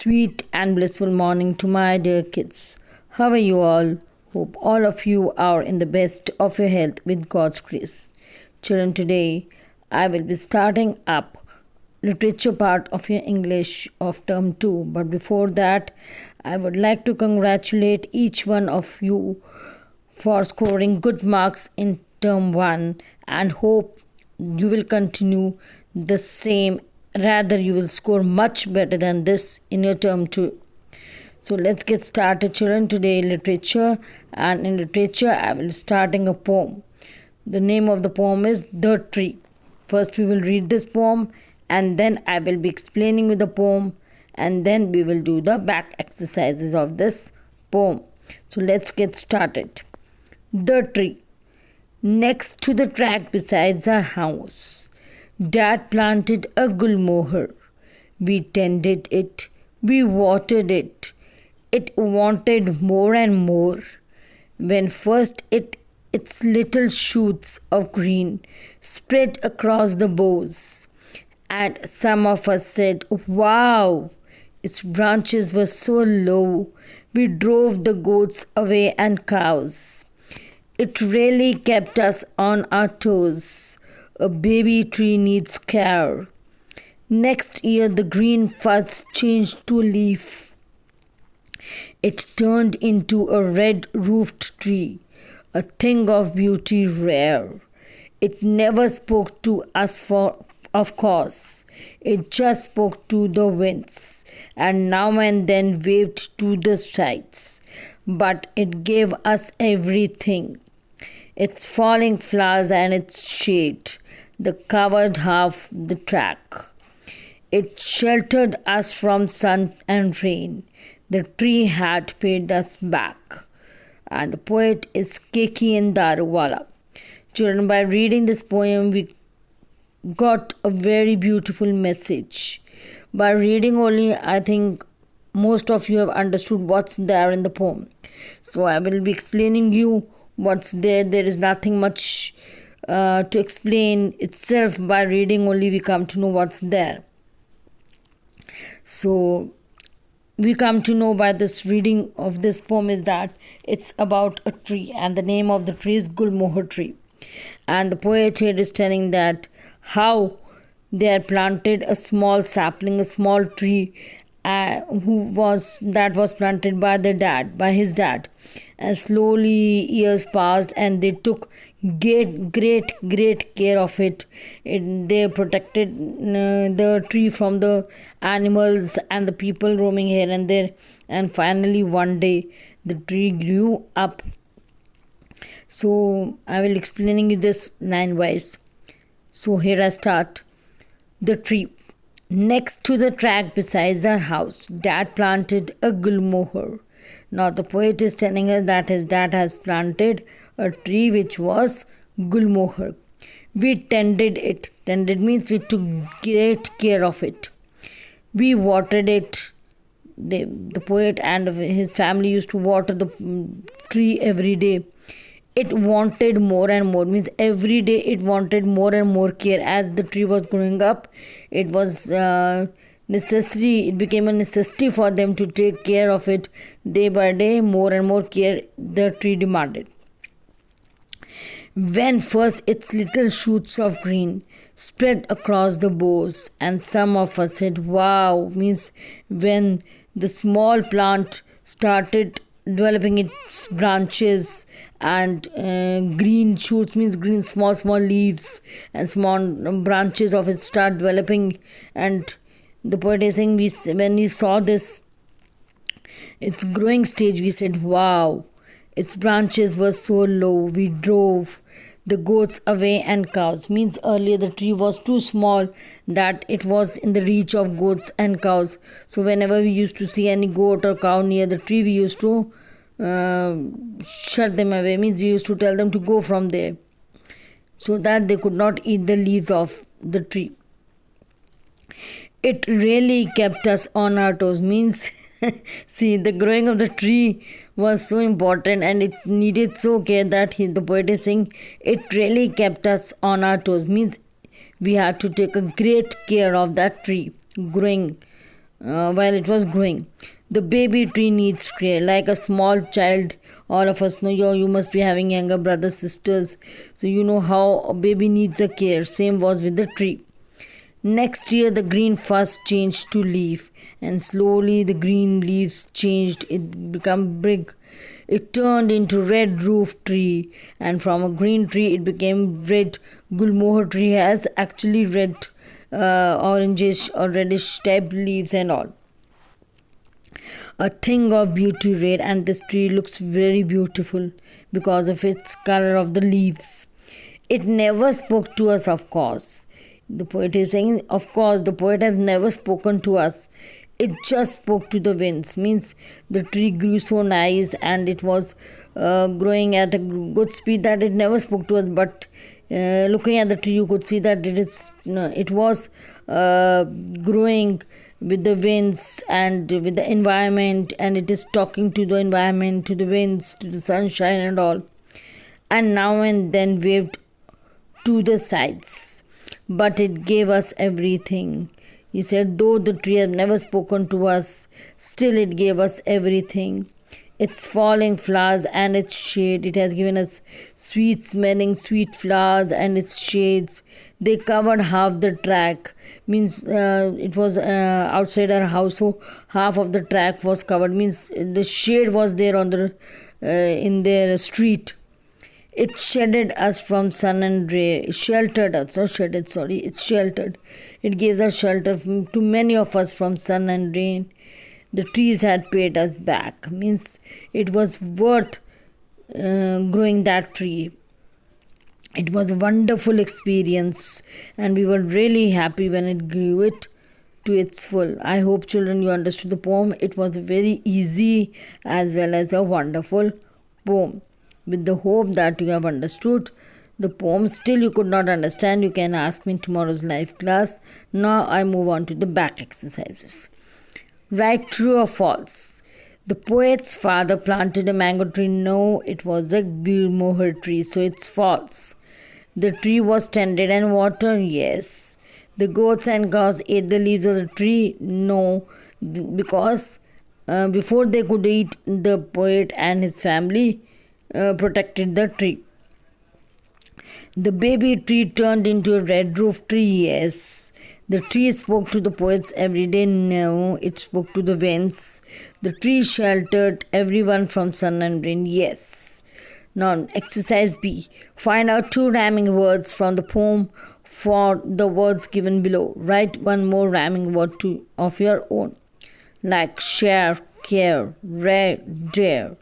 sweet and blissful morning to my dear kids. How are you all? Hope all of you are in the best of your health with God's grace. Children, today I will be starting up literature part of your English of term 2. But before that, I would like to congratulate each one of you for scoring good marks in term 1 and hope you will continue the same. Rather, you will score much better than this in your term 2. So let's get started, children. Today literature, and in literature I will be starting a poem. The name of the poem is The Tree. First we will read this poem and then I will be explaining you the poem and then we will do the back exercises of this poem. So let's get started. The Tree. Next to the track besides our house, Dad planted a gulmohar. We tended it, we watered it. It wanted more and more. When first its little shoots of green spread across the boughs, and some of us said, "Wow!" Its branches were so low, we drove the goats away and cows. It really kept us on our toes. A baby tree needs care. Next year the green fuzz changed to leaf. It turned into a red-roofed tree, a thing of beauty rare. It never spoke to us, of course. It just spoke to the winds, and now and then waved to the sides. But it gave us everything. Its falling flowers and its shade, that covered half the track. It sheltered us from sun and rain. The tree had paid us back. And the poet is K.K.N. Daruwala. Children, by reading this poem, we got a very beautiful message. By reading only, I think most of you have understood what's there in the poem. So I will be explaining you what's there. There is nothing much to explain itself. By reading only we come to know what's there. So we come to know by this reading of this poem is that it's about a tree, and the name of the tree is Gulmohar tree. And the poet here is telling that how they had planted a small sapling, a small tree, that was planted by his dad. And slowly years passed and they took great care of it. They protected the tree from the animals and the people roaming here and there. And finally one day the tree grew up. So I will explaining you this 9 ways. So here I start. The tree. Next to the track besides our house, Dad planted a gulmohar. Now the poet is telling us that his dad has planted a tree which was gulmohar. We tended it. Tended means we took great care of it. We watered it. The poet and his family used to water the tree every day. It wanted more and more, means every day it wanted more and more care. As the tree was growing up, it was necessary, it became a necessity for them to take care of it day by day. More and more care the tree demanded. When first its little shoots of green spread across the boughs, and some of us said, "Wow!" means when the small plant started developing its branches and green shoots means green small leaves and small branches of it start developing. And the poet is saying, when we saw this its growing stage, we said, "Wow!" Its branches were so low, we drove the goats away and cows. Means earlier the tree was too small that it was in the reach of goats and cows. So whenever we used to see any goat or cow near the tree, we used to shut them away. Means we used to tell them to go from there so that they could not eat the leaves of the tree. It really kept us on our toes. Means see, the growing of the tree was so important and it needed so care that the poet is saying it really kept us on our toes. Means we had to take a great care of that tree growing while it was growing. The baby tree needs care. Like a small child, all of us know you must be having younger brothers, sisters. So you know how a baby needs a care. Same was with the tree. Next year, the green first changed to leaf, and slowly the green leaves changed. It became big. It turned into red roof tree, and from a green tree, it became red. Gulmohar tree has actually red, orangish or reddish type leaves and all. A thing of beauty, red, and this tree looks very beautiful because of its color of the leaves. It never spoke to us, of course. The poet is saying, of course, the poet has never spoken to us. It just spoke to the winds. Means the tree grew so nice and it was growing at a good speed that it never spoke to us. But looking at the tree, you could see that it was growing with the winds and with the environment, and it is talking to the environment, to the winds, to the sunshine and all, and now and then waved to the sides. But it gave us everything. He said, though the tree has never spoken to us, still it gave us everything. Its falling flowers and its shade. It has given us sweet smelling sweet flowers and its shades. They covered half the track. Means it was outside our house, so half of the track was covered. Means the shade was there on the in their street. It shaded us from sun and rain. Sheltered us, not shaded, sorry. It sheltered. It gave us shelter to many of us from sun and rain. The trees had paid us back. Means it was worth growing that tree. It was a wonderful experience, and we were really happy when it grew it to its full. I hope, children, you understood the poem. It was very easy as well as a wonderful poem. With the hope that you have understood the poem, still you could not understand, you can ask me in tomorrow's live class. Now I move on to the back exercises. Write true or false. The poet's father planted a mango tree. No, it was a gilmohar tree, so it's false. The tree was tended and watered. Yes. The goats and cows ate the leaves of the tree. No, because before they could eat, the poet and his family protected the tree. The baby tree turned into a red roof tree. Yes. The tree spoke to the poets every day. No, it spoke to the winds. The tree sheltered everyone from sun and rain. Yes. Now, exercise B. Find out 2 rhyming words from the poem for the words given below. Write one more rhyming word of your own, like share, care, rare, dare,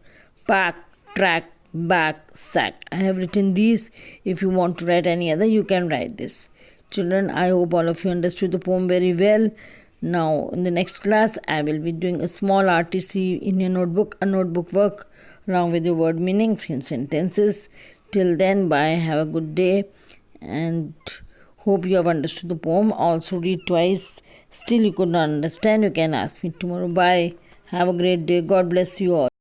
pack, track, back, sack. I have written these. If you want to write any other, you can write this. Children, I hope all of you understood the poem very well. Now, in the next class, I will be doing a small RTC in your notebook, a notebook work along with your word meaning, few sentences. Till then, bye. Have a good day, and hope you have understood the poem. Also, read twice. Still, you could not understand, you can ask me tomorrow. Bye. Have a great day. God bless you all.